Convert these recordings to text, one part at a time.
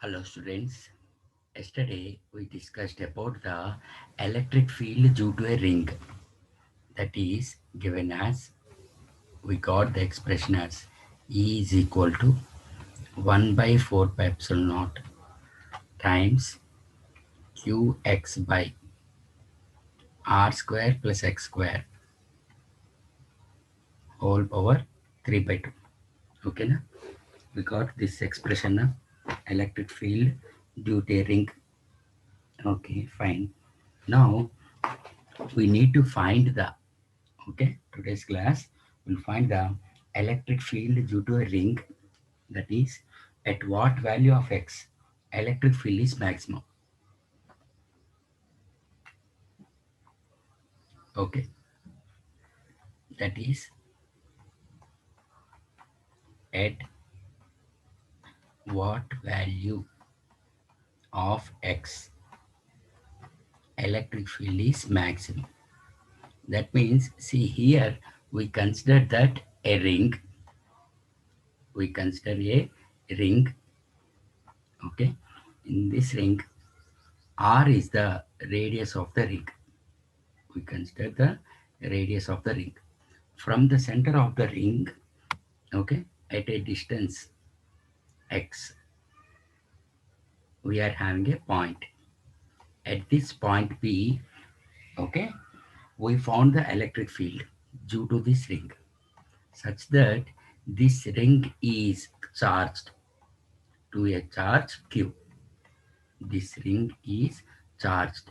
Hello students. Yesterday we discussed about the electric field due to a ring, that is given as, we got the expression as E is equal to 1 by 4 pi epsilon naught times Qx by r square plus x square whole power 3 by 2. Okay na? We got this expression na, electric field due to a ring. Okay, fine. Now we need to find the, okay, today's class will find the electric field due to a ring, that is at what value of x electric field is maximum. Okay, that is at what value of x electric field is maximum. That means, see here, we consider that a ring, we consider a ring. Okay, in this ring, r is the radius of the ring. We consider the radius of the ring. From the center of the ring, okay, at a distance x, we are having a point. At this point P, okay, we found the electric field due to this ring, such that this ring is charged to a charge Q. This ring is charged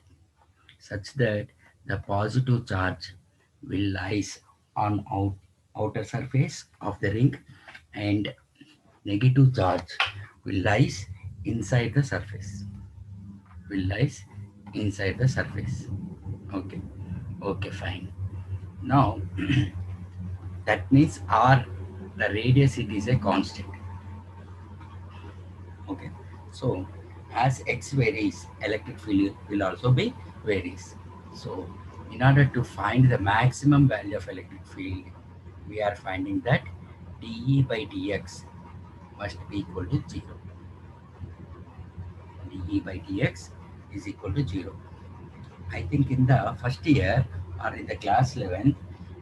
such that the positive charge will lies on outer surface of the ring, and negative charge will lies inside the surface. Will lies inside the surface. Okay. Okay, fine. Now that means r, the radius, it is a constant. Okay. So as x varies, electric field will also be varies. So in order to find the maximum value of electric field, we are finding that dE by dx must be equal to 0. dE by dx is equal to 0. I think in the first year or in the class 11,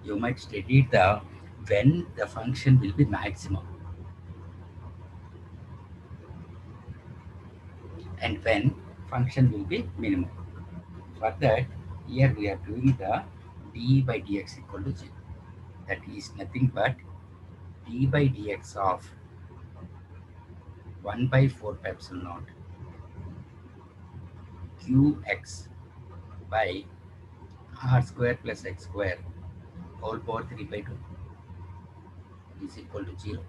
you might study the when the function will be maximum and when function will be minimum. For that, here we are doing the d by dx equal to 0. That is nothing but d by dx of 1 by 4 pi epsilon naught qx by r square plus x square whole power 3 by 2 is equal to 0.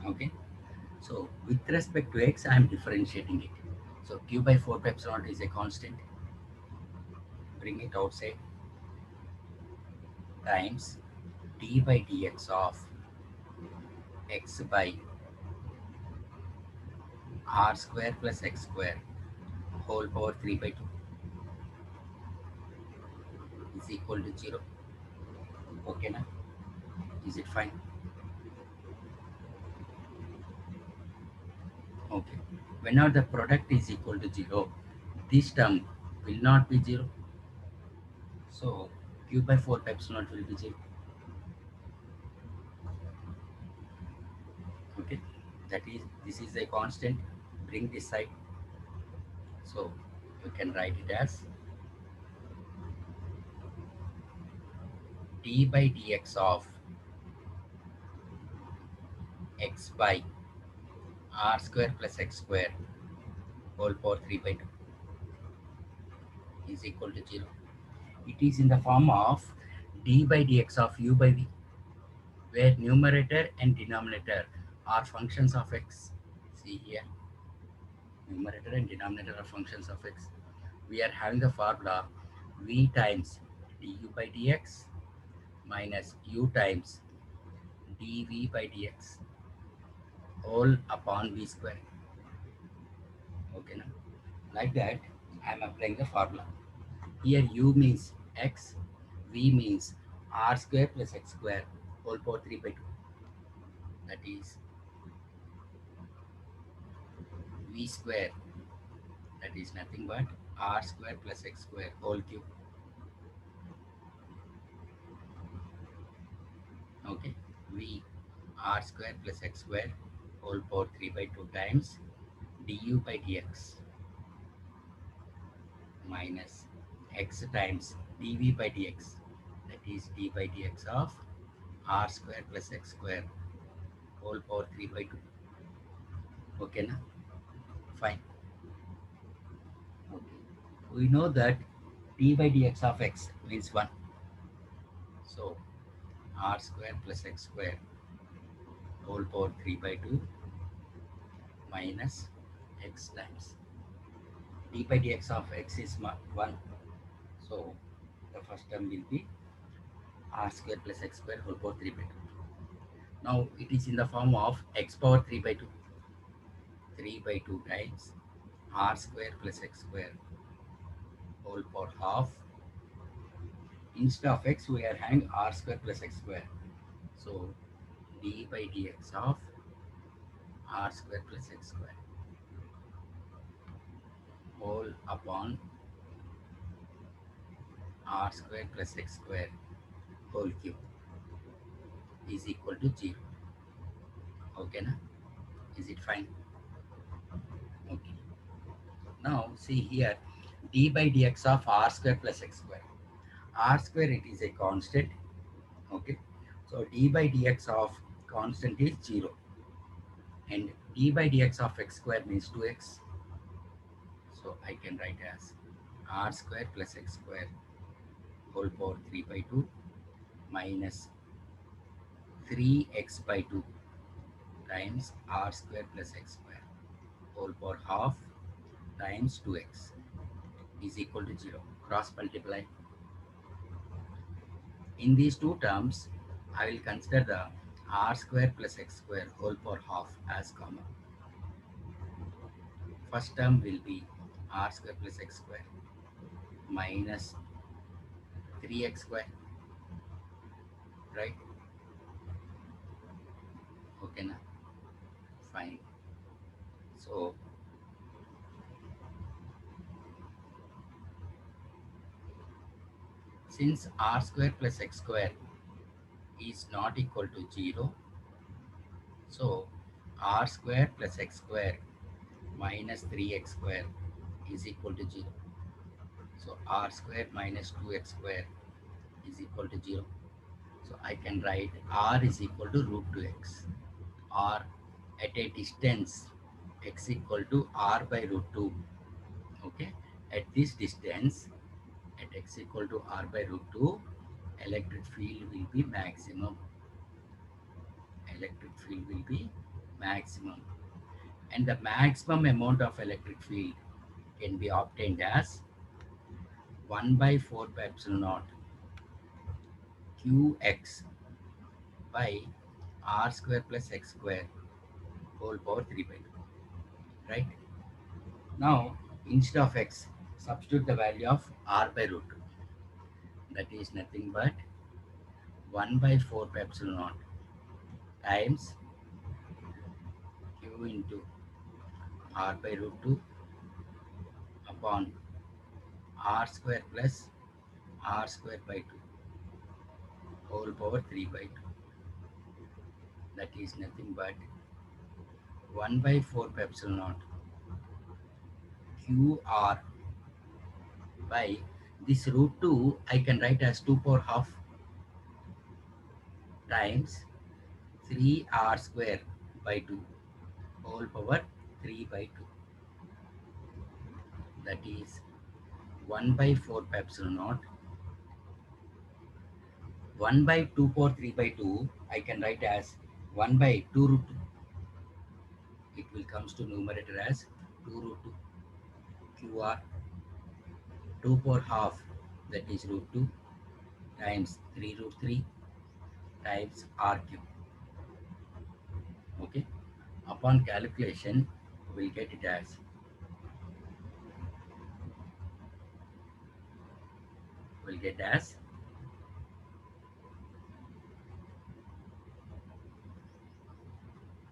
Okay. So with respect to x, I am differentiating it. So q by 4 pi epsilon naught is a constant. Bring it outside times d by dx of x by r square plus x square whole power 3 by 2 is equal to 0. Okay, na? Is it fine? Okay. Whenever the product is equal to 0, this term will not be 0. So q by 4 pi epsilon naught will be 0. Okay. That is, this is a constant. Bring this side. So you can write it as d by dx of x by r square plus x square whole power 3 by 2 is equal to 0. It is in the form of d by dx of u by v, where numerator and denominator are functions of x. See here, numerator and denominator are functions of x. We are having the formula v times du by dx minus u times dv by dx whole upon v square. Okay, now like that I am applying the formula. Here u means x, v means r square plus x square whole power 3 by 2. That is v square, that is nothing but r square plus x square whole cube. Okay, v r square plus x square whole power 3 by 2 times du by dx minus x times dv by dx, that is d by dx of r square plus x square whole power 3 by 2. Okay, na? Fine. Okay. We know that d by dx of x means 1. So r square plus x square whole power 3 by 2 minus x times d by dx of x is 1. So the first term will be r square plus x square whole power 3 by 2. Now it is in the form of x power 3 by 2. 3 by 2 times r square plus x square whole power half. Instead of x we are having r square plus x square. So d by dx of r square plus x square whole upon r square plus x square whole cube is equal to 0. Okay, na? Is it fine? Okay. Now see here, d by dx of r square plus x square. R square it is a constant. Okay. So d by dx of constant is 0, and d by dx of x square means 2x. So I can write as r square plus x square whole power 3 by 2 minus 3x by 2 times r square plus x square whole power half times 2x is equal to 0. Cross multiply. In these two terms, I will consider the r square plus x square whole power half as common. First term will be r square plus x square minus 3x square, right? Okay, na? Fine. So since r square plus x square is not equal to 0, so r square plus x square minus 3x square is equal to 0. So r square minus 2x square is equal to 0. So I can write r is equal to root 2x, or at a distance x equal to r by root 2. Okay, at this distance, at x equal to r by root 2, electric field will be maximum. Electric field will be maximum, and the maximum amount of electric field can be obtained as 1 by 4 pi epsilon naught qx by r square plus x square whole power 3 by 2. Right? Now, instead of x, substitute the value of r by root 2. That is nothing but 1 by 4 pi epsilon naught times q into r by root 2 upon r square plus r square by 2 whole power 3 by 2. That is nothing but 1 by 4 pi epsilon naught qr by this root 2 I can write as 2 power half times 3r square by 2 whole power 3 by 2. That is 1 by 4 pi epsilon naught. 1 by 2 power 3 by 2 I can write as 1 by 2 root 2. It will comes to numerator as 2 root 2 qr 2 power half, that is root 2 times 3 root 3 times r cube. Okay. Upon calculation, we'll get it as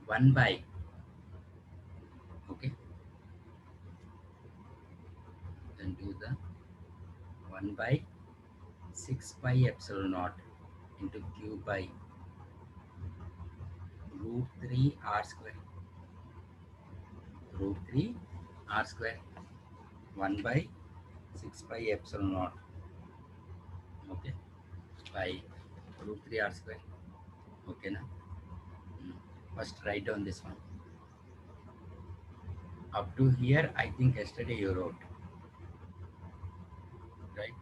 1 by, okay, the 1 by 6 pi epsilon naught into q by root 3 r square, root 3 r square, 1 by 6 pi epsilon naught, okay, by root 3 r square, okay na. Mm. First write down this one. Up to here, I think yesterday you wrote, right?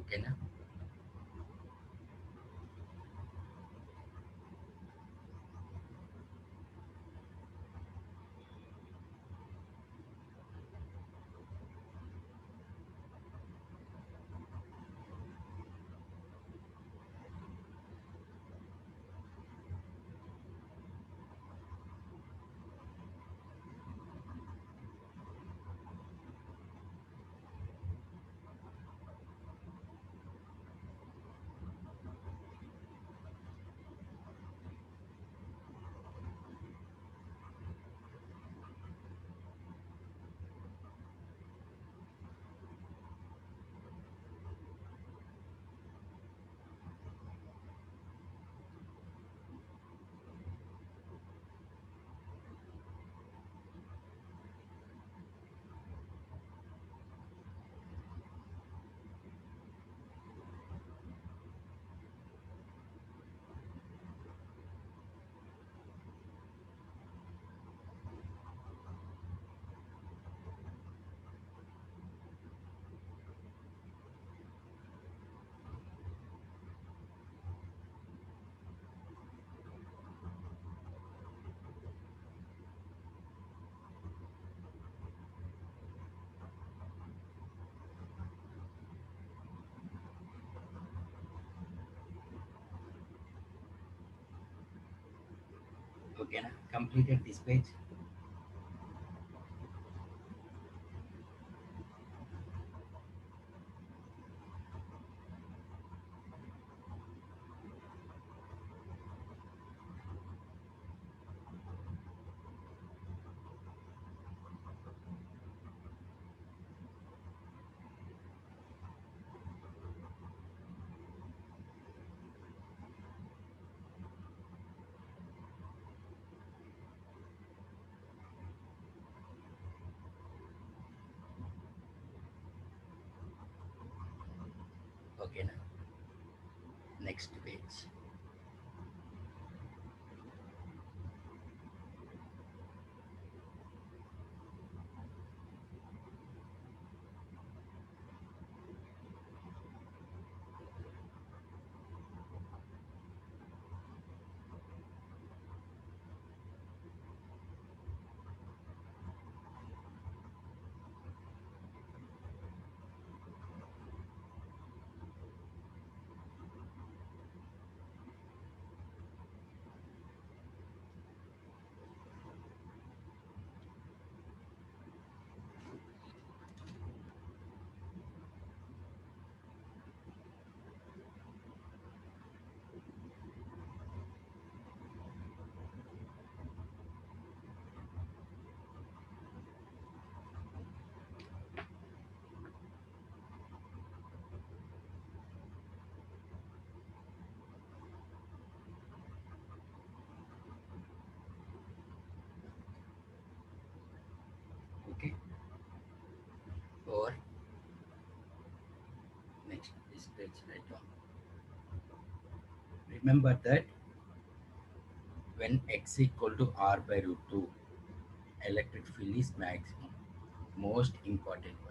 Okay na. Okay na. Completed this page. Okay na. Next page. Okay. Or next this page right down. Remember that when x equal to r by root 2, electric field is maximum. Most important one.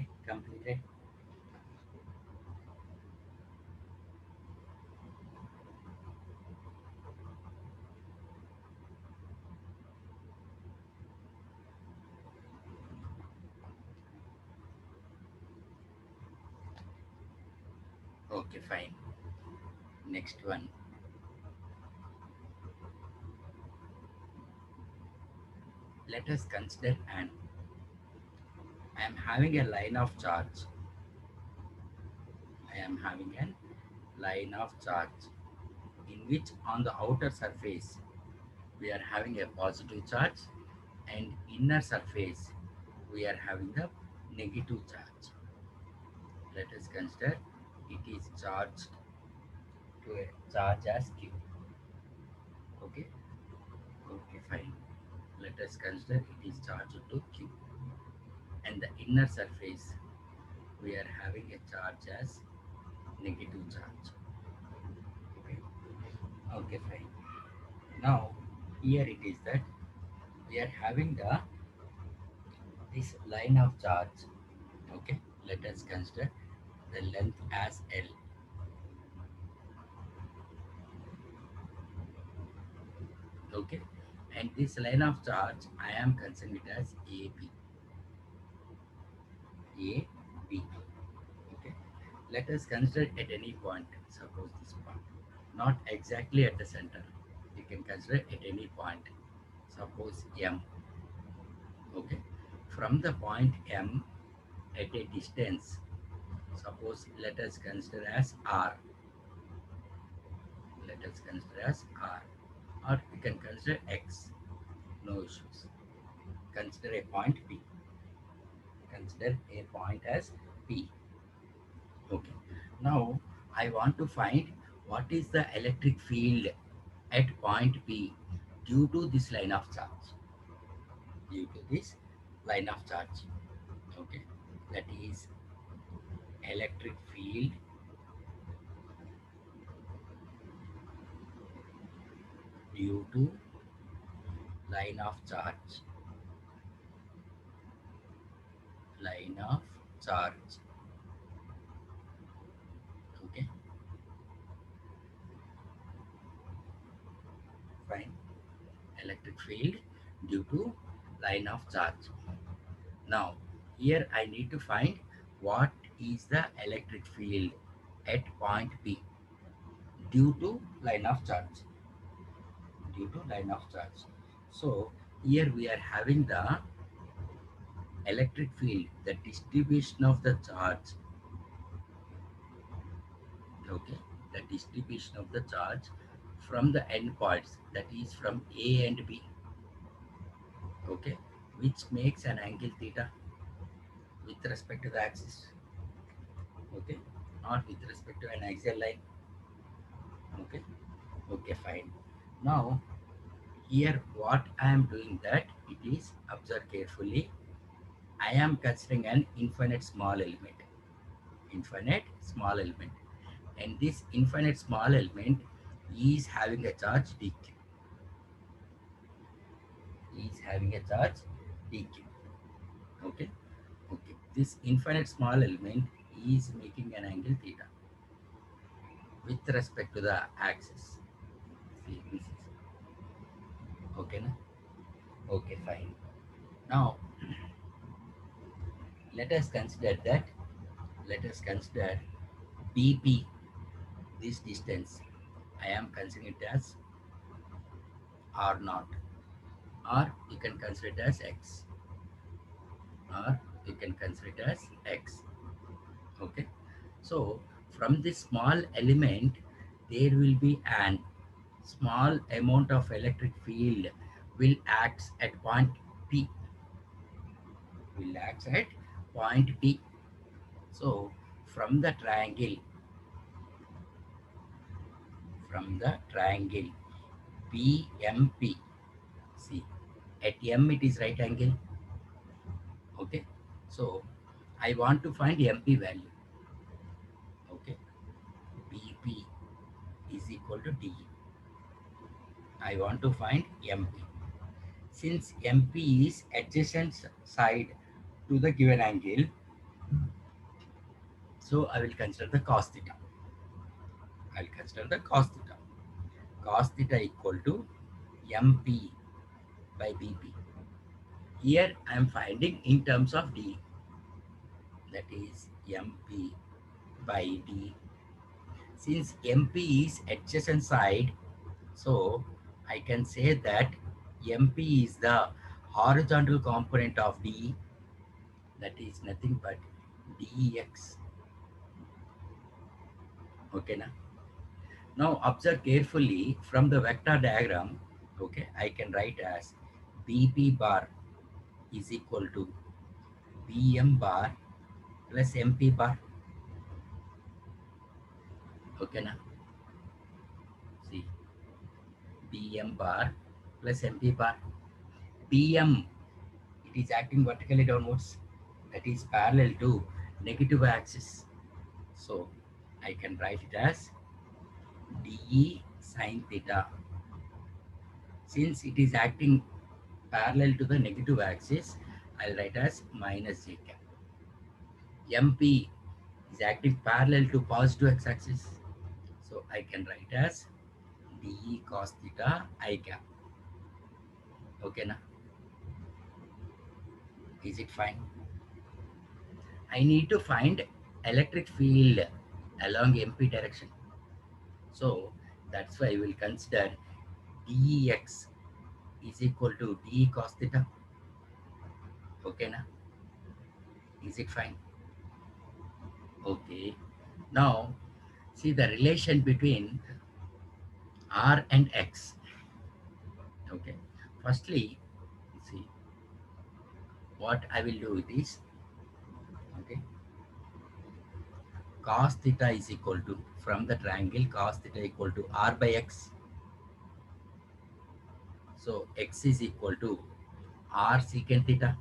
Okay, completed. Okay, fine. Next one. Let us consider an I am having a line of charge. I am having a line of charge in which on the outer surface we are having a positive charge and inner surface we are having the negative charge. Let us consider it is charged to a charge as Q. Okay, okay, fine. Let us consider it is charged to Q, and the inner surface we are having a charge as negative charge. Okay, okay, fine. Now here it is that we are having this line of charge. Okay, let us consider the length as L. Okay, and this line of charge I am considering it as AB. AB. Okay, let us consider at any point, suppose this point, not exactly at the center. You can consider at any point, suppose M. Okay, from the point M at a distance, suppose let us consider as R. Let us consider as R, or we can consider X. No issues. Consider a point P. Consider a point as P. Okay. Now I want to find what is the electric field at point P due to this line of charge. Due to this line of charge. Okay. That is electric field due to line of charge. Line of charge. Okay. Fine. Electric field due to line of charge. Now, here I need to find what is the electric field at point P due to line of charge. Due to line of charge. So, here we are having the electric field, the distribution of the charge. Okay, the distribution of the charge from the endpoints, that is from A and B. Okay, which makes an angle theta with respect to the axis. Okay, not with respect to an axial line. Okay, okay, fine. Now here what I am doing, that it is, observe carefully, I am considering an infinite small element. Infinite small element, and this infinite small element is having a charge dq. Is having a charge dq. Okay, okay, this infinite small element is making an angle theta with respect to the axis. See, this is okay na? Okay, fine. Now let us consider that, let us consider bp, this distance I am considering it as r naught, or you can consider it as x, or you can consider it as x. Okay, so from this small element there will be an small amount of electric field will act at point P, will act at point P. So from the triangle, from the triangle PMP, see, at M it is right angle. Okay, so I want to find MP value. Okay, BP is equal to DE. I want to find MP. Since MP is adjacent side to the given angle, So I will consider the cos theta. I will consider the cos theta. Cos theta equal to mp by bp. Here I am finding in terms of d, that is mp by d. Since mp is adjacent side, so I can say that mp is the horizontal component of d, that is nothing but dx. Okay, now observe carefully from the vector diagram. Okay, I can write as bp bar is equal to bm bar plus mp bar. Okay, now see, bm bar plus mp bar. Bm, it is acting vertically downwards, that is parallel to negative axis. So I can write it as dE sine theta. Since it is acting parallel to the negative axis, I'll write as minus j cap. MP is acting parallel to positive x-axis. So I can write as dE cos theta I cap. Okay, now is it fine? I need to find electric field along MP direction. So that's why we will consider dEx is equal to dE cos theta. Okay, now is it fine? Okay. Now see the relation between R and X. Okay. Firstly, see what I will do with this. Okay. Cos theta is equal to, from the triangle cos theta equal to R by X. So X is equal to R secant theta.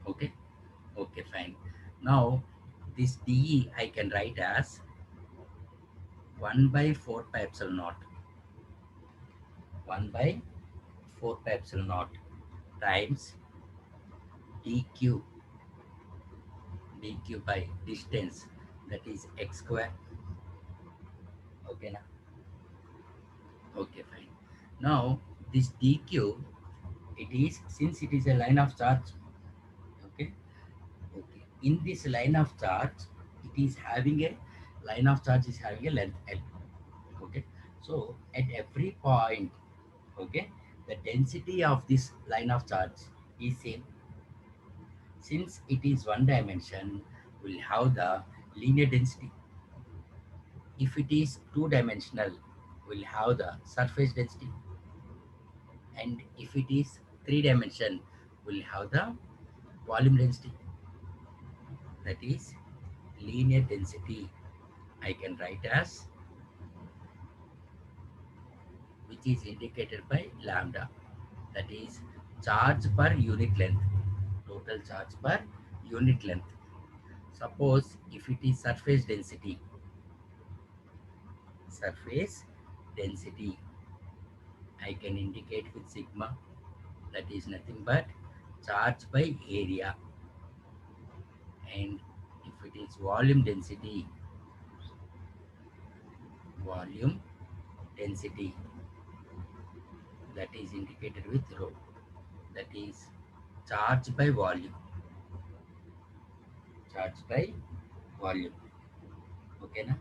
Okay. Okay, fine. Now this dE I can write as 1 by 4 pi epsilon naught. 1 by 4 pi epsilon naught times dq, dq by distance, that is x square. Okay, now okay, fine. Now this dq, it is, since it is a line of charge. Okay, okay, in this line of charge, it is having a, line of charge is having a length l. Okay, so at every point, okay, the density of this line of charge is same. Since it is one dimension, will have the linear density. If it is two dimensional, we'll have the surface density. And if it is three dimension, we'll have the volume density, that is linear density. I can write as, which is indicated by lambda, that is charge per unit length, total charge per unit length. Suppose if it is surface density, surface density, I can indicate with sigma, that is nothing but charge by area. And if it is volume density, volume density, that is indicated with rho, that is charge by volume, charge by volume. Okay, na?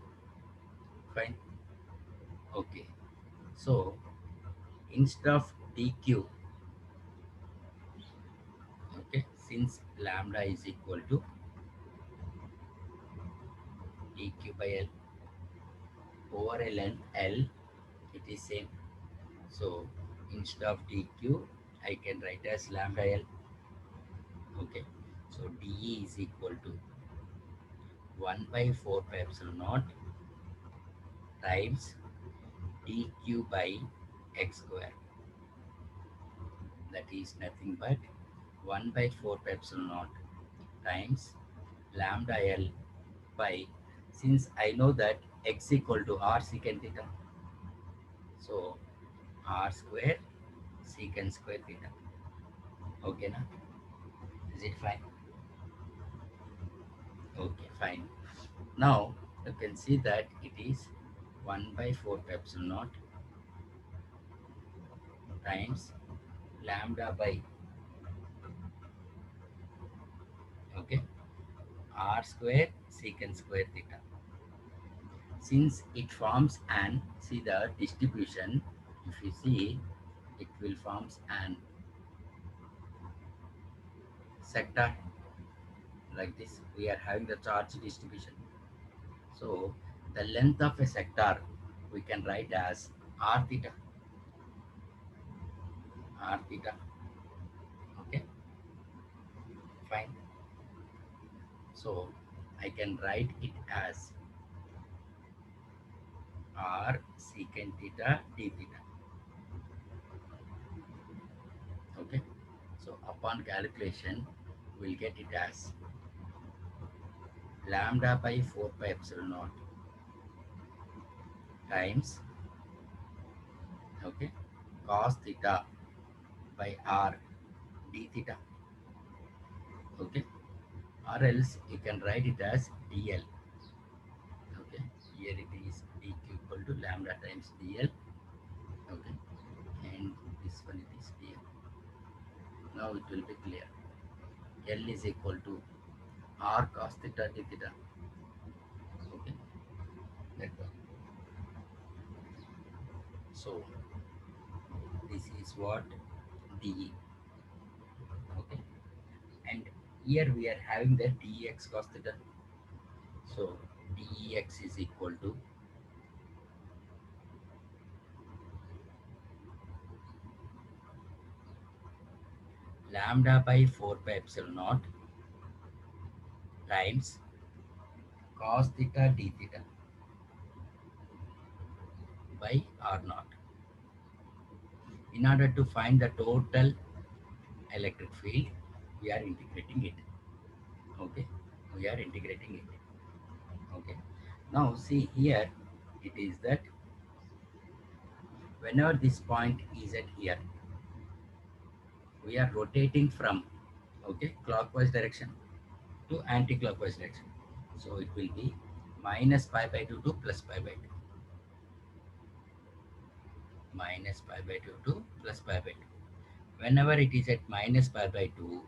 Fine. Okay, so instead of dq, okay, since lambda is equal to dq by l over a length l, it is same. So instead of dq, I can write as lambda l. Okay, so dE is equal to 1 by 4 pi epsilon naught times dq by x square, that is nothing but 1 by 4 pi epsilon naught times lambda l by, since I know that x equal to r secant theta, so r square secant square theta. Okay, na? Is it fine? Okay, fine. Now you can see that it is 1 by 4 pi epsilon naught times lambda by, okay, r square secant square theta. Since it forms an, see the distribution, if you see, it will forms an sector like this. We are having the charge distribution. So the length of a sector we can write as r theta, r theta. Okay, fine. So I can write it as r secant theta d theta. Okay, so upon calculation we'll get it as lambda by 4 pi epsilon naught times, okay, cos theta by r d theta. Okay, or else you can write it as dl. Okay, here it is dq equal to lambda times dl. Okay, and this one it is dl. Now it will be clear. L is equal to r cos theta d theta. Okay, that one. So this is what dE. Okay, and here we are having the dx cos theta. So dx is equal to lambda by 4 pi epsilon naught times cos theta d theta by r naught. In order to find the total electric field, we are integrating it. Okay, we are integrating it. Okay, now see here, it is that whenever this point is at here, we are rotating from, okay, clockwise direction to anti-clockwise direction. So it will be minus pi by 2 to plus pi by 2, minus pi by 2 to plus pi by 2. Whenever it is at minus pi by 2,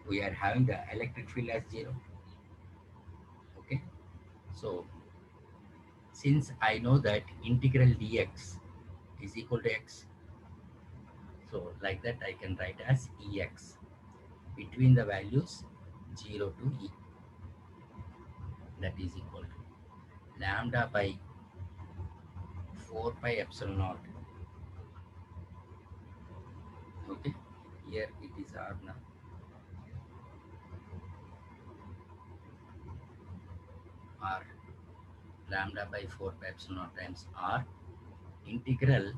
we are having the electric field as 0. Okay, so since I know that integral dx is equal to x, so like that I can write as ex between the values 0 to e, that is equal to lambda by 4 pi epsilon naught. Okay, here it is r now, r lambda by 4 pi epsilon naught times r integral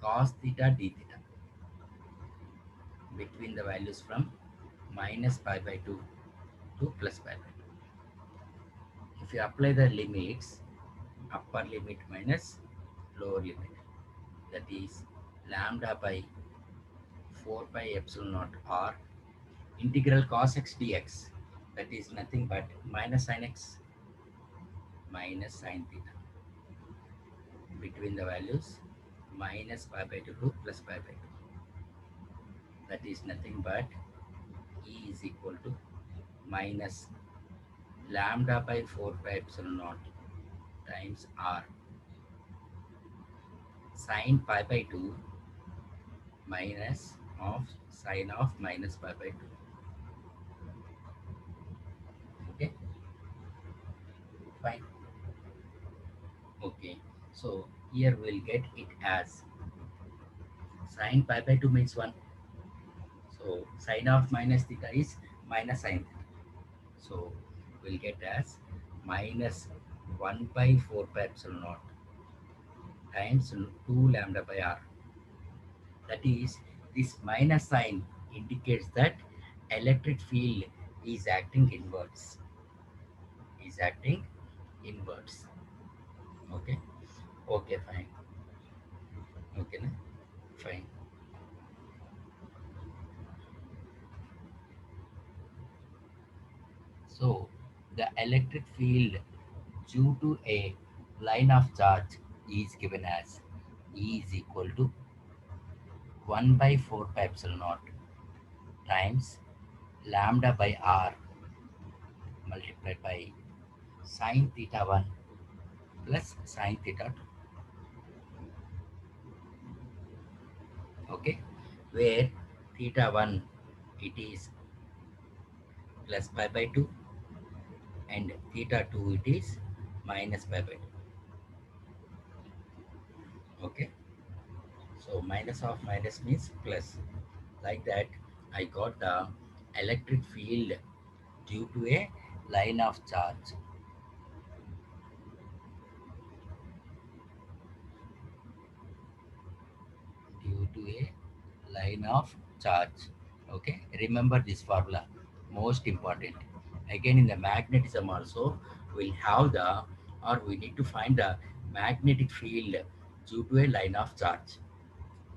cos theta d theta between the values from minus pi by 2 to plus pi by 2. If you apply the limits, upper limit minus lower limit, that is lambda by 4 pi epsilon naught r integral cos x dx, that is nothing but minus sin x minus sin theta between the values minus pi by 2 to plus pi by 2, that is nothing but e is equal to minus lambda by 4 pi epsilon naught times r sin pi by 2 minus of sine of minus pi by 2. Okay, fine. Okay, so here we'll get it as sine pi by 2 means 1. So sine of minus theta is minus sine theta. So we'll get as minus 1 by 4 pi epsilon naught times 2 lambda by r. That is, this minus sign indicates that electric field is acting inwards. Is acting inwards. Okay. Okay, fine. Okay, na? Fine. So The electric field due to a line of charge is given as E is equal to 1 by 4 pi epsilon naught times lambda by r multiplied by sine theta 1 plus sine theta 2. Okay, where theta 1 it is plus pi by 2 and theta 2 it is minus pi by 2. Okay, so minus of minus means plus. Like that, I got the electric field due to a line of charge. Due to a line of charge. Okay, remember this formula, most important. Again, in the magnetism also, we'll have the, or we need to find the magnetic field due to a line of charge.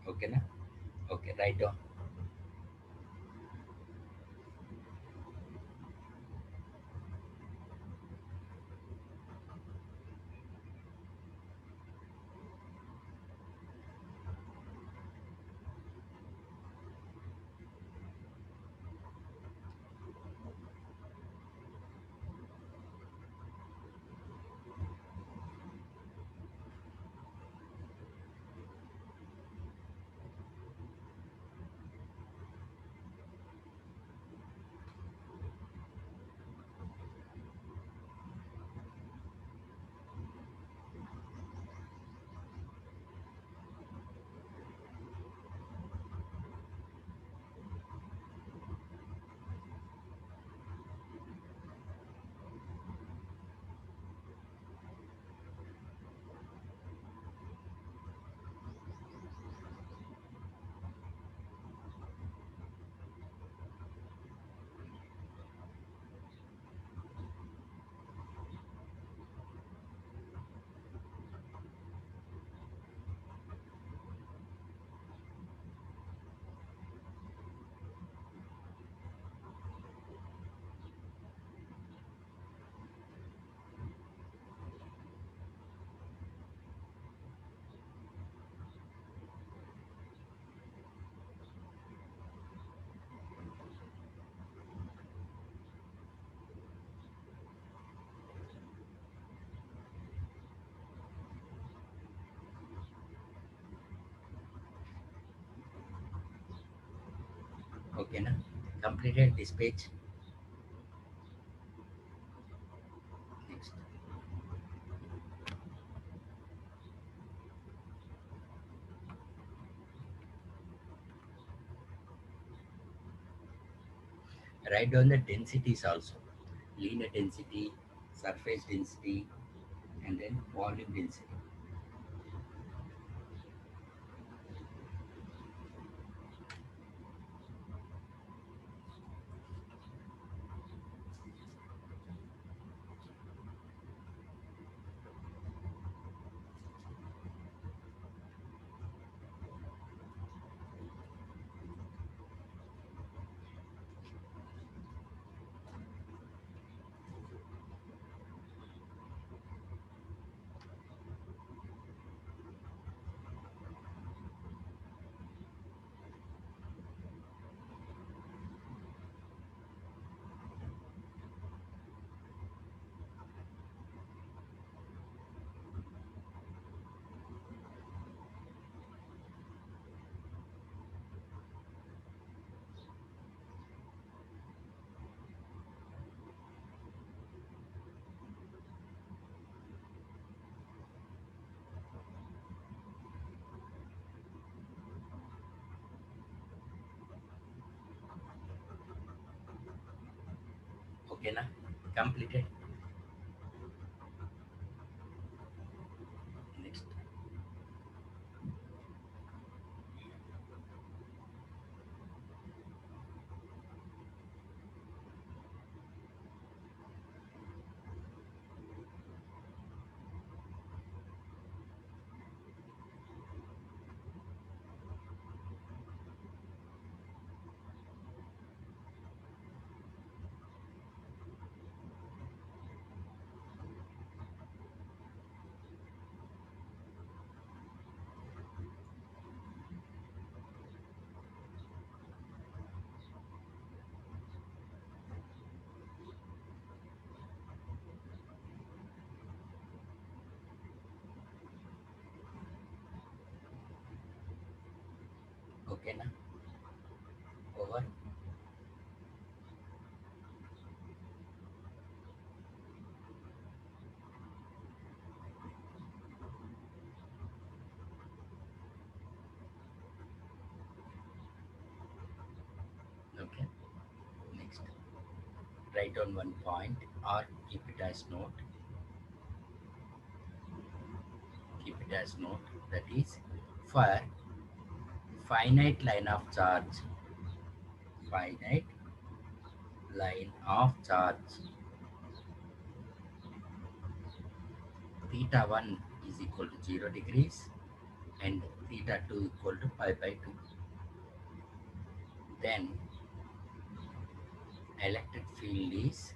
Okay na? Okay, write down. Okay na? Completed this page. Next, write down the densities also. Linear density, surface density, and then volume density. Okay na? Completed. Next, Okay, now over. Okay, next. Write on one point or keep it as note. Keep it as note. That is for finite line of charge. Finite line of charge. Theta 1 is equal to 0 degrees and theta 2 equal to pi by 2. Then electric field is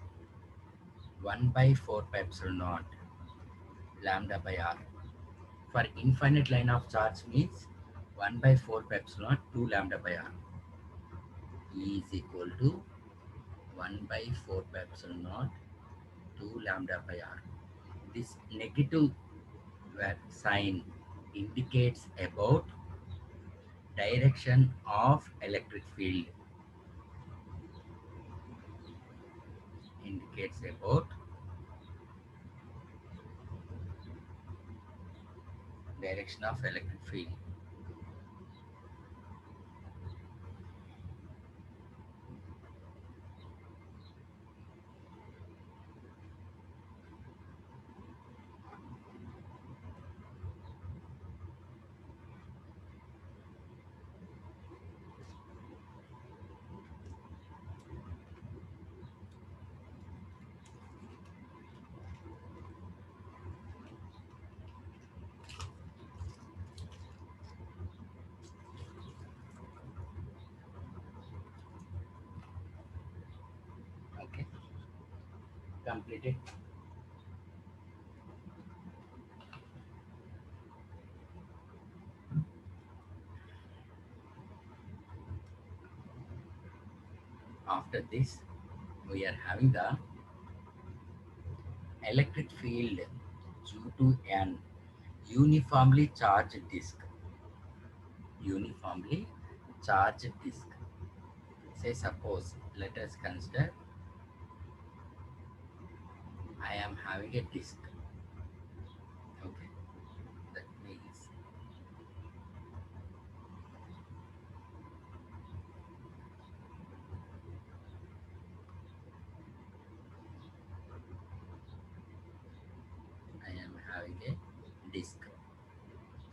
1 by 4 pi epsilon naught lambda by r. For infinite line of charge means 1 by 4 pi epsilon naught 2 lambda by r. E is equal to 1 by 4 pi epsilon naught 2 lambda by r. This negative sign indicates about direction of electric field. Indicates about direction of electric field. Okay, completed. After this, we are having the electric field due to an uniformly charged disk. Uniformly charged disk. Say suppose, let us consider I am having a disk. Okay, that means I am having a disk.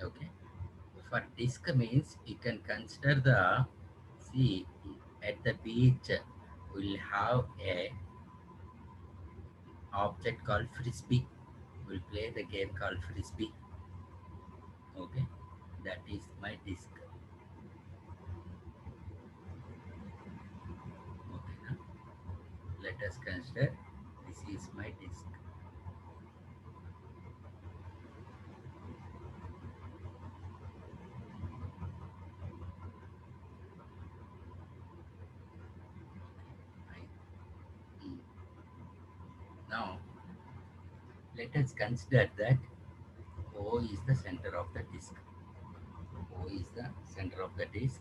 Okay, for disk means you can consider the, see, at the beach we'll have a object called frisbee. We'll play the game called frisbee. Okay, that is my disk. Okay, now let us consider this is my disk. Right? Mm. Now let us consider that O is the center of the disk. O is the center of the disk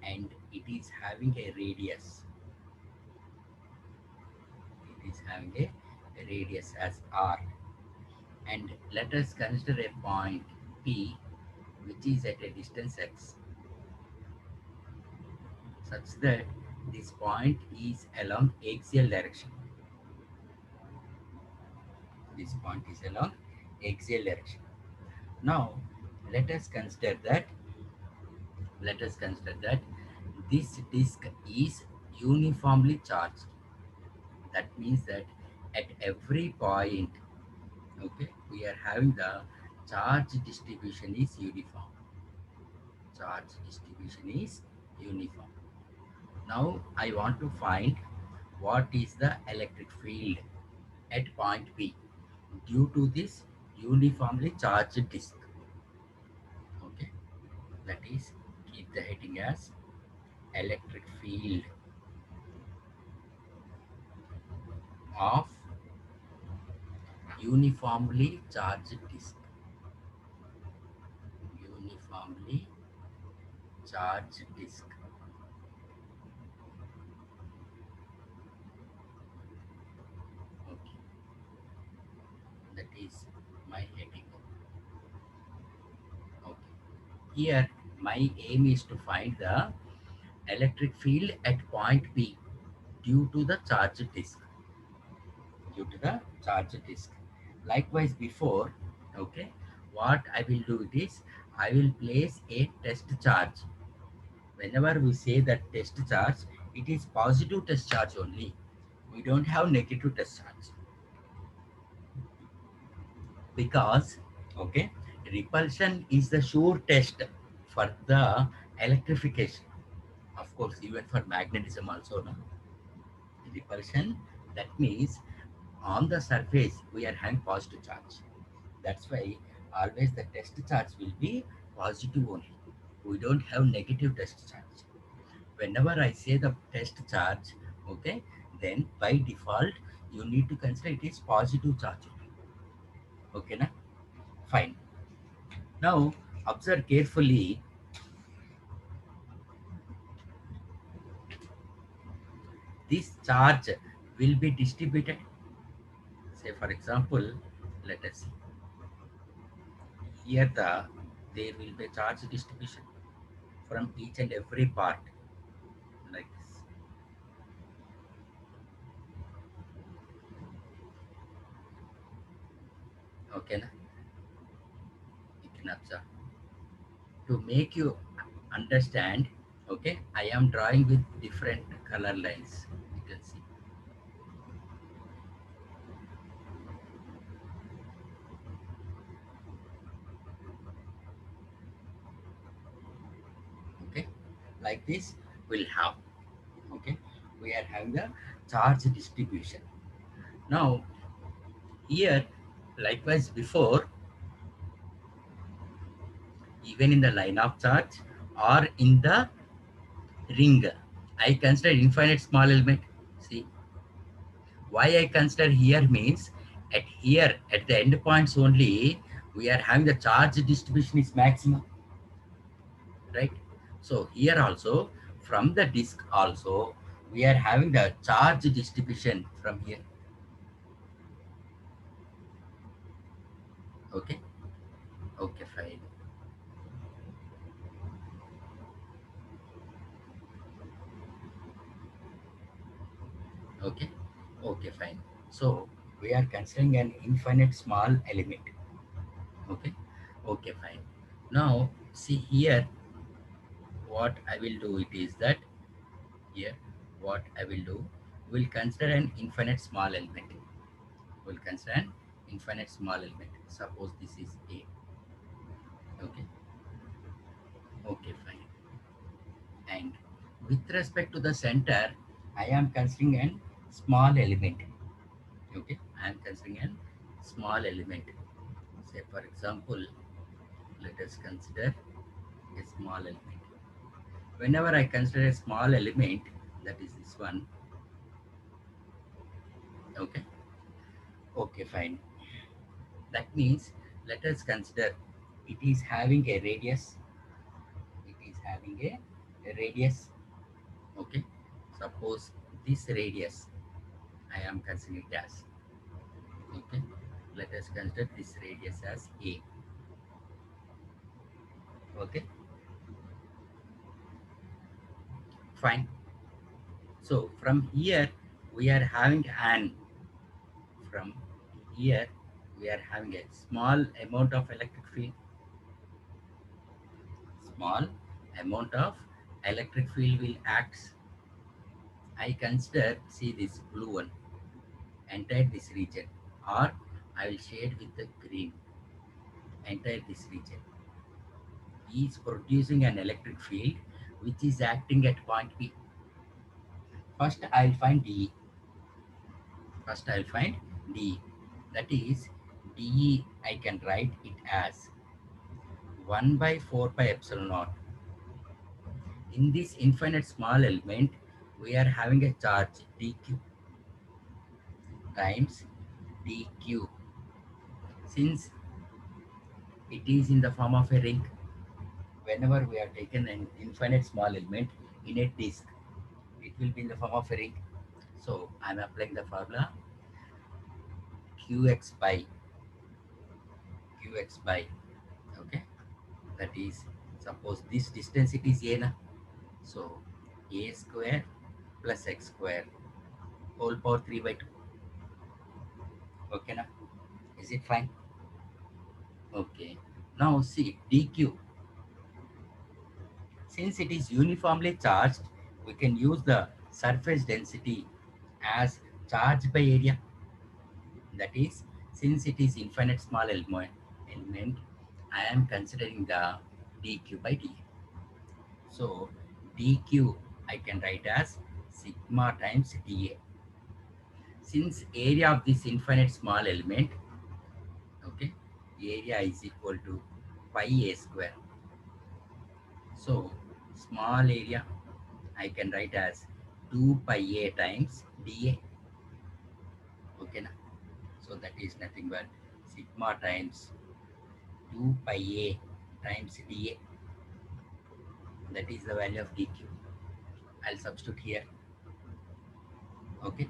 and it is having a radius. It is having a radius as r. And let us consider a point P which is at a distance x, such that this point is along axial direction. This point is along axial direction. Now let us consider that this disk is uniformly charged. That means that at every point, okay, we are having the charge distribution is uniform. Charge distribution is uniform. Now I want to find what is the electric field at point P due to this uniformly charged disk. Okay, that is, keep the heading as electric field of uniformly charged disk. Uniformly charge disk. Okay, that is my heading. Okay, here my aim is to find the electric field at point P due to the charge disk. Due to the charge disk. Likewise, before, okay, what I will do it is I will place a test charge. Whenever we say that test charge, it is positive test charge only. We don't have negative test charge because, okay, repulsion is the sure test for the electrification. Of course, even for magnetism also, no? Repulsion, that means on the surface we are having positive charge. That's why always the test charge will be positive only. We don't have negative test charge. Whenever I say the test charge, okay, then by default you need to consider it is positive charge only. Okay, na? Fine. Now observe carefully. This charge will be distributed. Say for example, let us see. Here there will be charge distribution from each and every part like this. Okay, na? You can observe. To make you understand, okay, I am drawing with different color lines. You can see. Okay, like this we'll have. Okay, we are having the charge distribution. Now here, likewise before, even in the line of charge or in the ring, I consider infinite small element. See, why I consider here means at here at the end points only we are having the charge distribution is maximum, right? So here also from the disk also we are having the charge distribution from here. Okay, okay, fine. Okay, okay, fine. So we are considering an infinite small element. Okay, okay, fine. Now see here what I will do it is that here what I will do, we'll consider an infinite small element. We'll consider an infinite small element. Suppose this is A. Okay, okay, fine. And with respect to the center, I am considering an small element. Okay, I am considering an small element. Say for example, let us consider a small element. Whenever I consider a small element, that is this one. Okay, okay, fine. That means let us consider it is having a radius. It is having a radius. Okay, suppose this radius I am considering it as. Okay, let us consider this radius as A. Okay, fine. So from here we are having an, from here we are having a small amount of electric field. Small amount of electric field will act. I consider, see this blue one, entire this region, or I will shade with the green, entire this region is producing an electric field which is acting at point P. First I'll find D. First I'll find D. That is D, I can write it as 1 by 4 pi epsilon naught. In this infinite small element, we are having a charge dq times dq. Since it is in the form of a ring, whenever we have taken an infinite small element in a disk, it will be in the form of a ring. So I'm applying the formula qx by qx by, okay, that is, suppose this distance it is a na, so a square plus x square whole power 3 by 2. Okay, now is it fine? Okay, now see dq, since it is uniformly charged, we can use the surface density as charge by area. That is, since it is infinite small element, I am considering the dq by dA. So dq I can write as sigma times dA. Since area of this infinite small element, okay, area is equal to pi a square. So small area I can write as 2 pi a times dA. Okay, na? So that is nothing but sigma times 2 pi a times dA. That is the value of dq. I'll substitute here. Okay,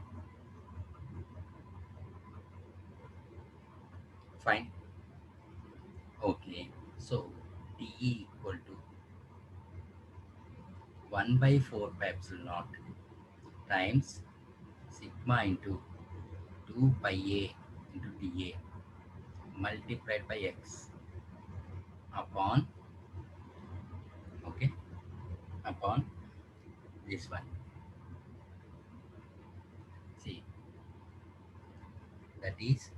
fine. Okay, so dE equal to 1 by 4 pi epsilon naught times sigma into 2 pi a into dA multiplied by x upon, okay, upon this one. See, that is,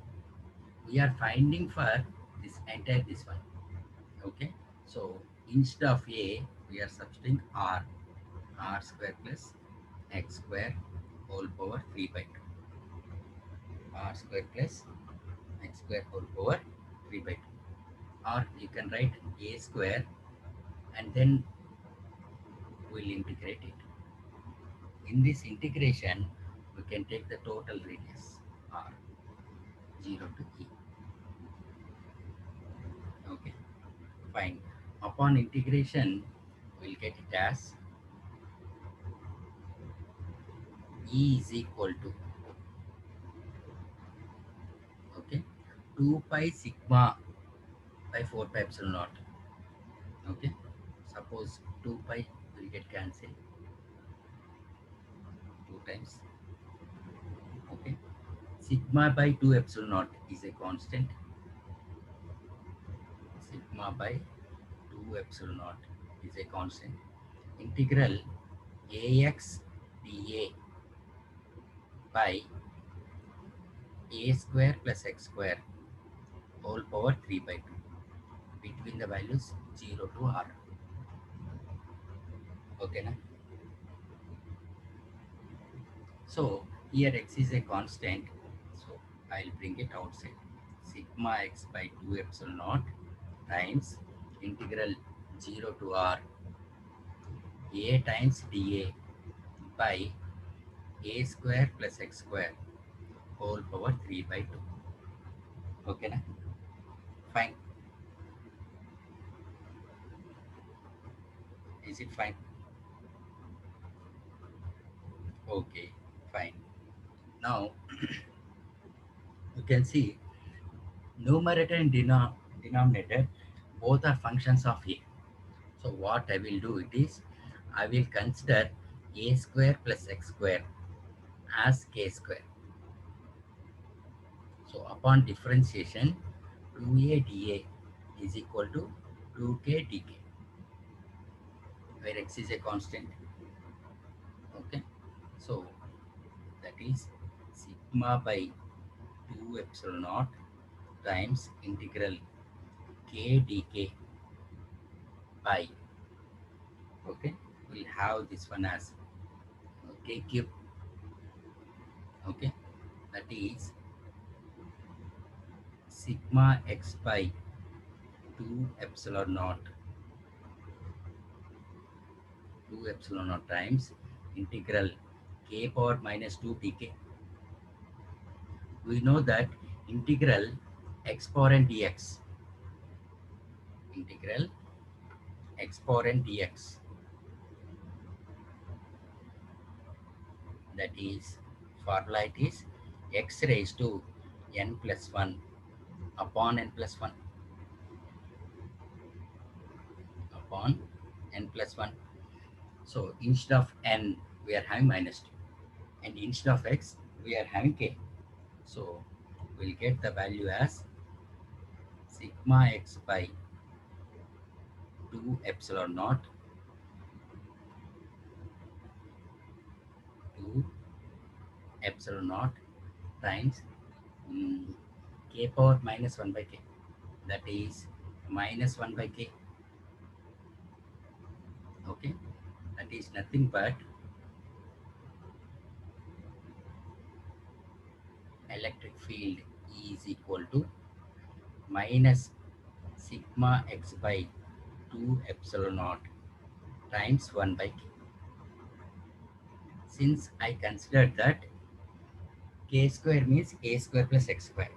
we are finding for this entire this one. Okay, so instead of a we are substituting r square plus x square whole power 3 by 2, r square plus x square whole power 3 by 2, or you can write a square and then we'll integrate it. In this integration we can take the total radius r 0 to e. Okay, fine. Upon integration we'll get it as e is equal to, okay, 2 pi sigma by 4 pi epsilon naught. Okay, suppose 2 pi will get cancelled 2 times. Okay, sigma by 2 epsilon naught is a constant. Sigma by 2 epsilon naught is a constant. Integral ax dA by a square plus x square whole power 3 by 2 between the values 0 to r. Okay, na? So here x is a constant, so I'll bring it outside. Sigma x by 2 epsilon naught times integral 0 to r a times dA by a square plus x square whole power 3 by 2. Okay, na? Fine. Is it fine? Okay, fine. Now you can see numerator and denominator both are functions of a. So what I will do it is, I will consider a square plus x square as k square. So upon differentiation, 2a dA is equal to 2k dk, where x is a constant. Okay, so that is sigma by 2 epsilon naught times integral k dk by, okay, we'll have this one as k cube. Okay, that is sigma x by 2 epsilon naught 2 epsilon naught times integral k power minus 2 dk. We know that integral x power n dx, integral exponent dx, that is, formula it is x raised to n plus 1 upon n plus 1 upon n plus 1. So instead of n, we are having minus 2. And instead of x, we are having k. So we'll get the value as sigma x by 2 epsilon naught to epsilon naught times k power minus 1 by k. That is minus 1 by k. Okay. That is nothing but electric field is equal to minus sigma x by 2 epsilon naught times 1 by k. Since I considered that k square means a square plus x square.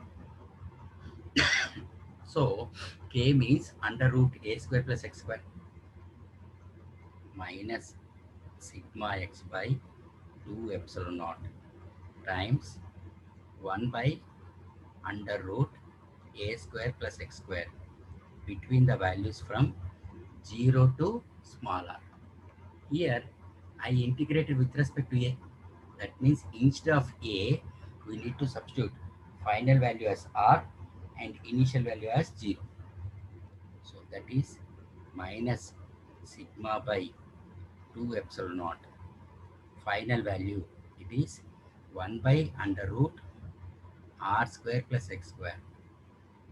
So k means under root a square plus x square minus sigma x by 2 epsilon naught times 1 by under root a square plus x square between the values from 0 to small r. Here I integrated with respect to a. That means instead of a, we need to substitute final value as r and initial value as 0. So that is minus sigma by 2 epsilon naught. Final value, it is 1 by under root r square plus x square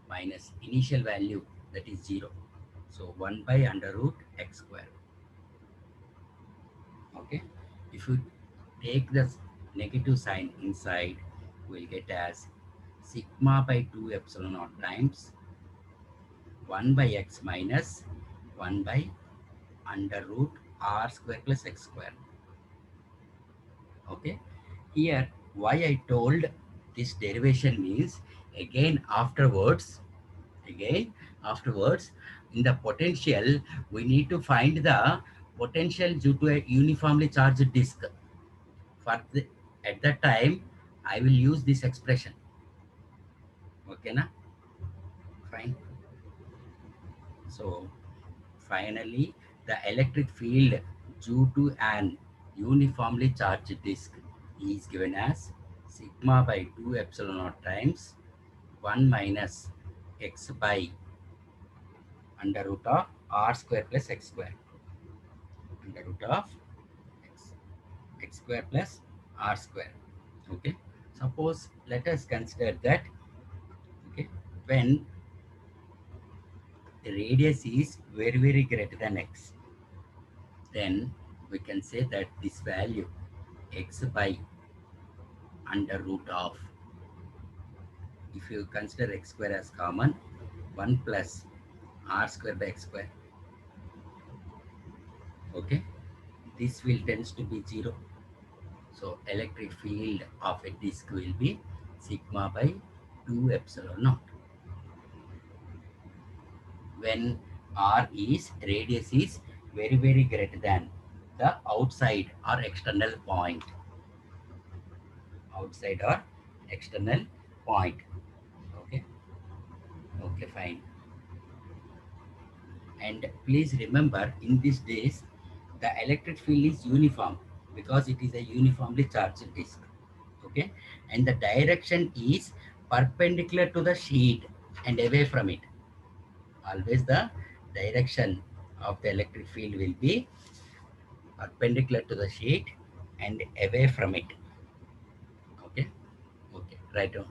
minus initial value, that is 0. So 1 by under root x square. Okay. If you take the negative sign inside, we'll get as sigma by 2 epsilon naught times 1 by x minus 1 by under root r square plus x square. Okay. Here, why I told this derivation means, again afterwards, in the potential, we need to find the potential due to a uniformly charged disk. For the, at that time, I will use this expression. Okay, na? Fine. So finally, the electric field due to an uniformly charged disk is given as sigma by 2 epsilon naught times 1 minus x by under root of r square plus x square. Under root of x, x square plus r square. Okay. Suppose let us consider that, okay, when the radius is very greater than x, then we can say that this value x by under root of, if you consider x square as common, 1 plus r square by x square. Okay, this will tends to be 0. So electric field of a disk will be sigma by 2 epsilon naught when r is radius is very greater than the outside or external point. Outside or external point. Okay. Okay, fine. And please remember, in these days, the electric field is uniform because it is a uniformly charged disk. Okay, and the direction is perpendicular to the sheet and away from it. Always the direction of the electric field will be perpendicular to the sheet and away from it. Okay, okay, right on.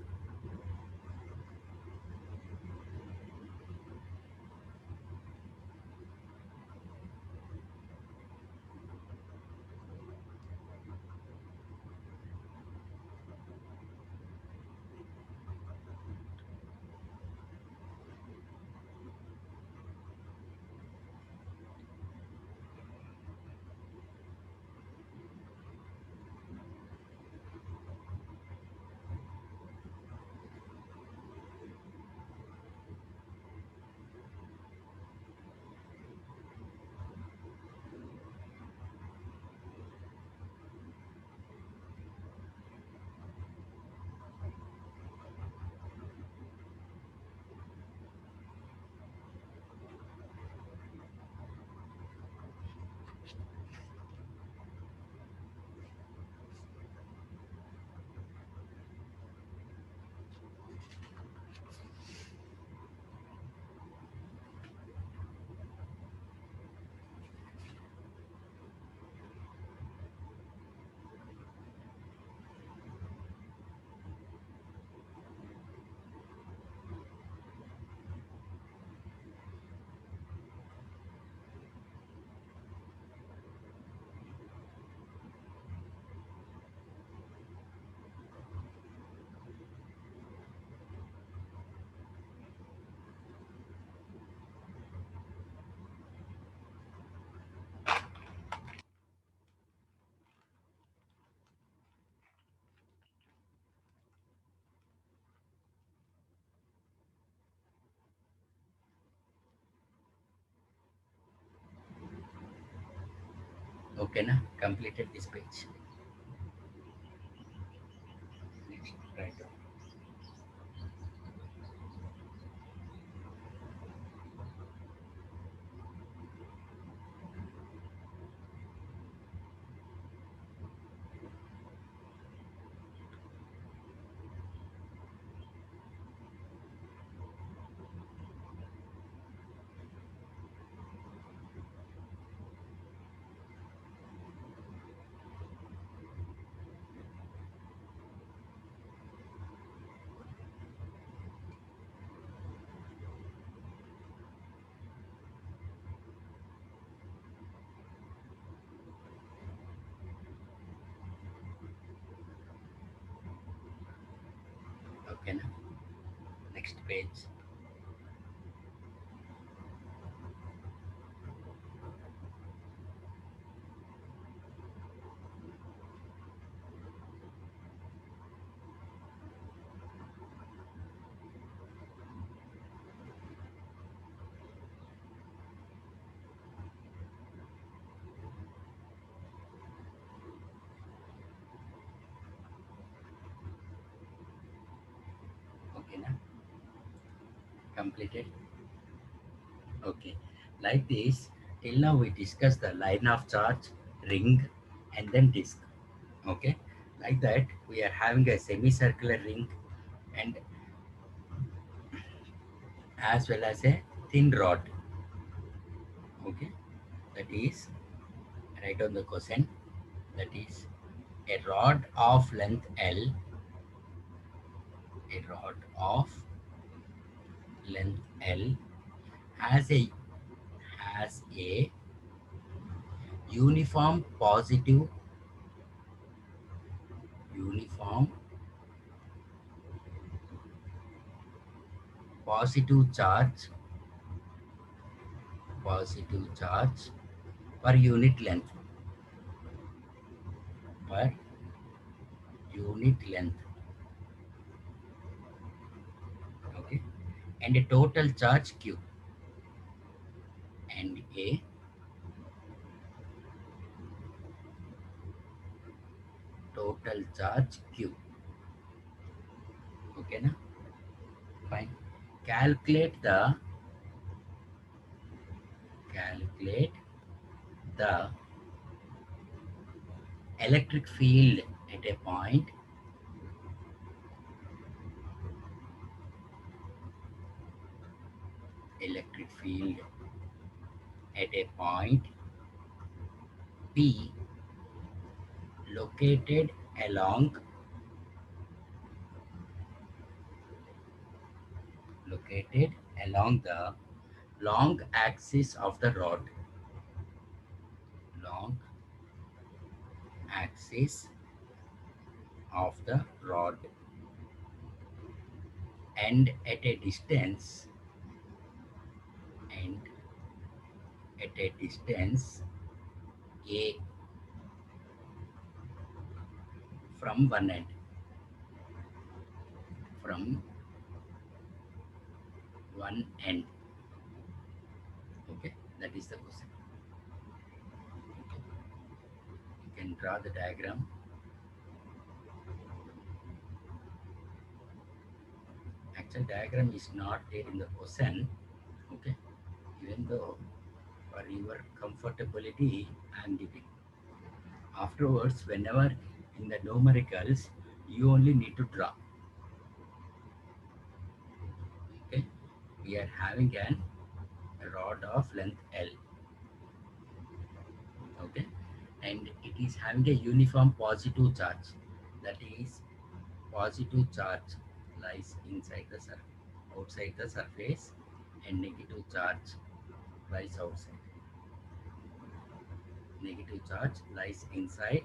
Okay, na completed this page. Next, right. Okay, na next page. Okay, na completed. Okay, like this, till now we discussed the line of charge, ring, and then disk. Okay, like that, we are having a semicircular ring and as well as a thin rod. Okay, that is right on the question. That is a rod of length L, a rod of length L has a uniform uniform positive charge per unit length per unit length. Okay, and a total charge q, and a total charge q. Okay, na fine. Calculate the calculate the electric field at a point, electric field at a point P located along located along the long axis of the rod, long axis of the rod, and at a distance, and at a distance a from one end, from one end. Okay, that is the question. You can draw the diagram. Actual diagram is not there in the question. Okay, even though for your comfortability I am giving. Afterwards, whenever in the numericals, you only need to draw. Okay, we are having an rod of length L. Okay, and it is having a uniform positive charge. That is, positive charge lies inside the surface, outside the surface, and negative charge lies outside. Negative charge lies inside,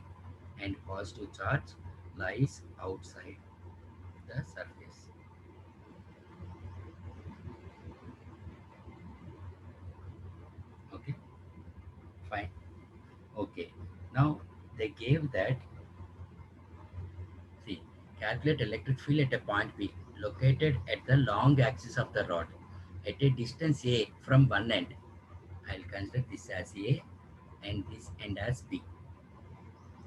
and positive charge lies outside the surface. Okay, fine. Okay, now they gave that, see, calculate electric field at a point P located at the long axis of the rod at a distance A from one end. I'll consider this as A and this end as B.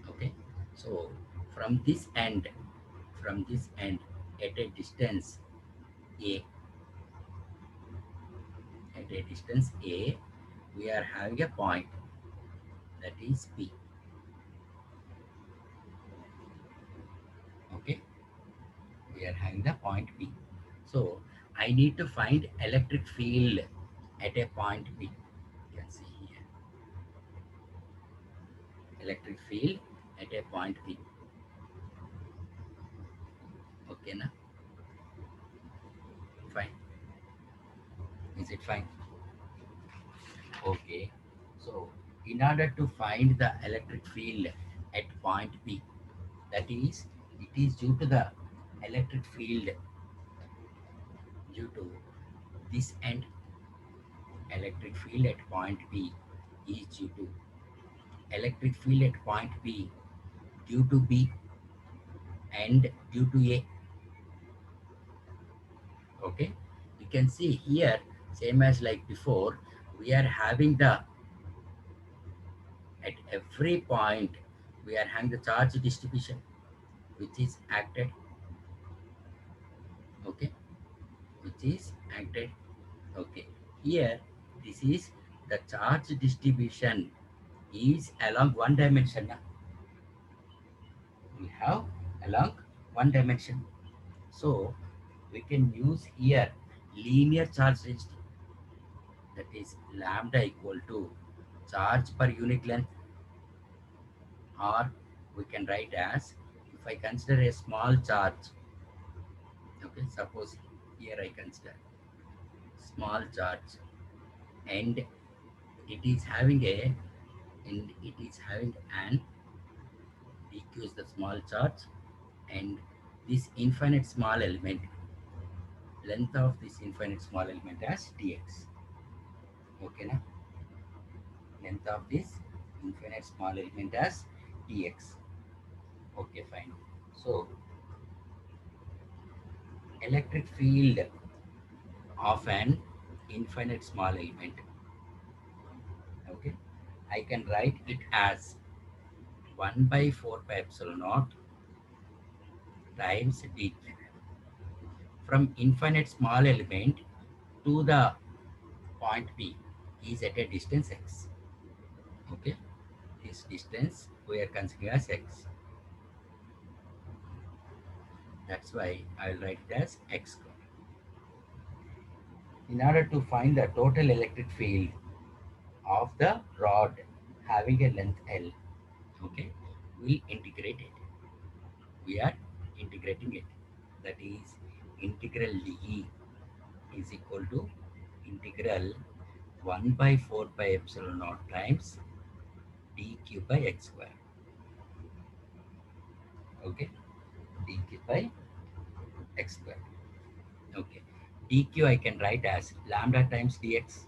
Okay, so from this end, from this end at a distance A, at a distance A, we are having a point that is P. Okay, we are having the point P. So I need to find electric field at a point P. You can see here electric field at a point P. Okay, now fine. Is it fine? Okay. So in order to find the electric field at point P, that is, it is due to the electric field due to this end. Electric field at point P is due to electric field at point P due to B and due to A. Okay, you can see here, same as like before, we are having the, at every point we are having the charge distribution which is acted. Okay, which is acted. Okay, here this is the charge distribution is along one dimension now. We have along one dimension, so we can use here linear charge density, that is lambda equal to charge per unit length, or we can write as, if I consider a small charge, okay, suppose here I consider small charge, and it is having a, and it is having an dq is the small charge, and this infinite small element, length of this infinite small element as dx. Okay, now length of this infinite small element as dx. Okay, fine. So electric field of an infinite small element, okay, I can write it as 1 by 4 pi epsilon naught times d from infinite small element to the point P is at a distance x. Okay, this distance we are considering as x. That's why I will write it as x square. In order to find the total electric field of the rod having a length L, okay, we'll integrate it. We are integrating it. That is, integral dE is equal to integral 1 by 4 pi epsilon naught times dq by x square. Okay, dq by x square. Okay, dq I can write as lambda times dx.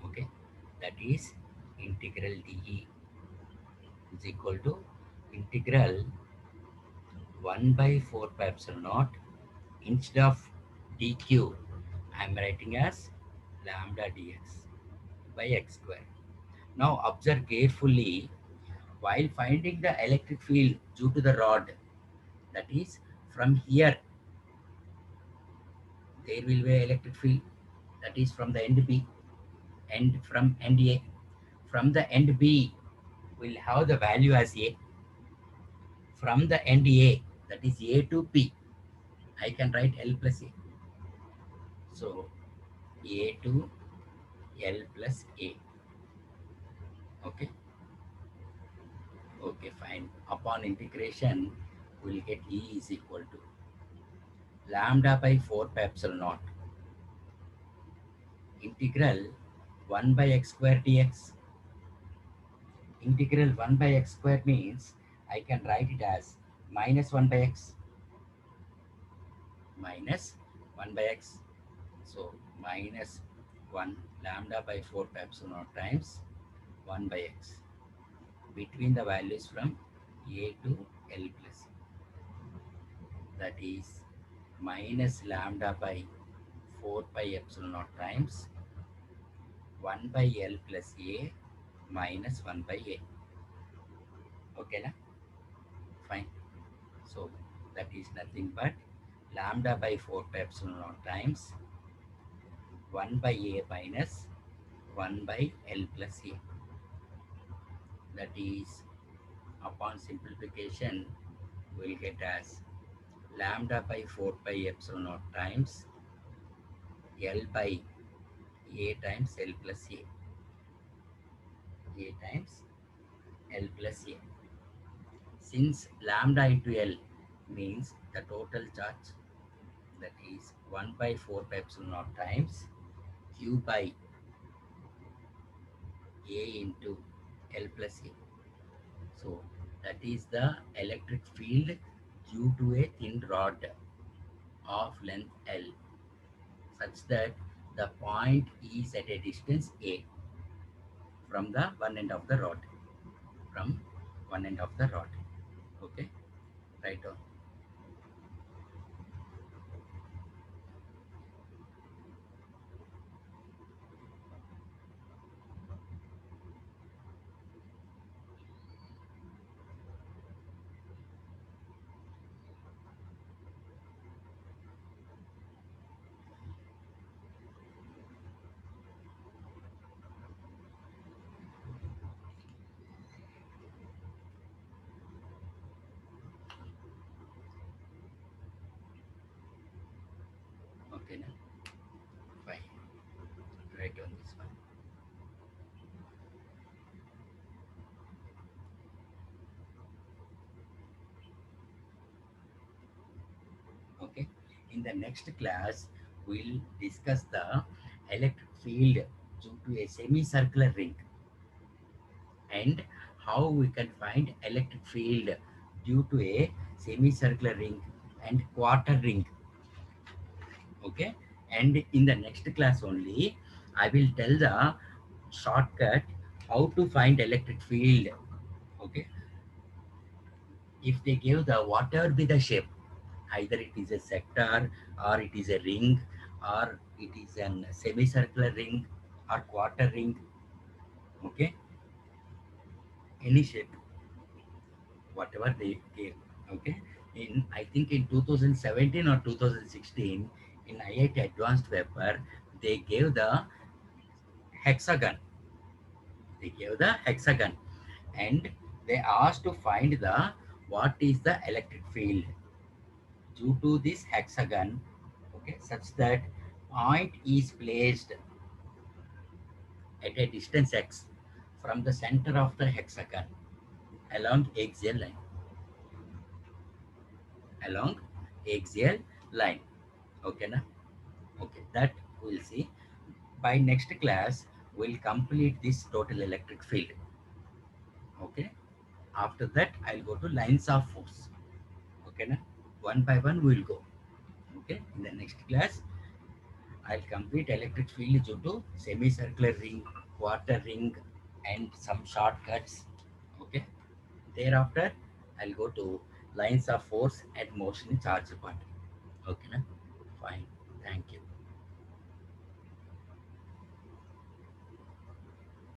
Okay, that is integral dE is equal to integral 1 by 4 pi epsilon naught, instead of dq I am writing as lambda dx by x square. Now observe carefully, while finding the electric field due to the rod, that is, from here there will be electric field, that is from the end B, and from end A. From the end B will have the value as A. From the end A, that is A to P, I can write L plus A. So A to L plus A. Okay. Okay, fine. Upon integration, we'll get E is equal to lambda by 4 pi epsilon naught integral 1 by x square dx. Integral 1 by x square means I can write it as minus 1 by x, minus 1 by x. So minus 1 lambda by 4 pi epsilon naught times 1 by x between the values from A to L plus, that is minus lambda by 4 pi epsilon naught times 1 by L plus A minus 1 by A. Okay, na? Fine. So that is nothing but lambda by 4 pi epsilon naught times 1 by A minus 1 by L plus A. That is, upon simplification, we'll get as lambda by 4 pi epsilon naught times L by A times L plus A. A times L plus A. Since lambda into L means the total charge, that is 1 by 4 pi epsilon naught times Q by A into L plus A. So that is the electric field due to a thin rod of length L, such that the point is at a distance A from the one end of the rod. From one end of the rod. Okay, right on. Okay, now fine. Right on this one. Okay. In the next class, we'll discuss the electric field due to a semicircular ring and how we can find electric field due to a semicircular ring and quarter ring. Okay, and in the next class only I will tell the shortcut how to find electric field. Okay, if they give the whatever be the shape, either it is a sector or it is a ring or it is an semicircular ring or quarter ring. Okay, any shape, whatever they gave. Okay, in I think in 2017 or 2016 in IIT advanced paper they gave the hexagon. They gave the hexagon and they asked to find the what is the electric field due to this hexagon. Okay, such that point is placed at a distance x from the center of the hexagon along axial line. Along axial line. Okay, na? Okay, that we'll see. By next class, we'll complete this total electric field. Okay. After that, I'll go to lines of force. Okay, na? One by one, we'll go. Okay. In the next class, I'll complete electric field due to semicircular ring, quarter ring, and some shortcuts. Okay. Thereafter, I'll go to lines of force and motion charge part. Okay, na? Fine.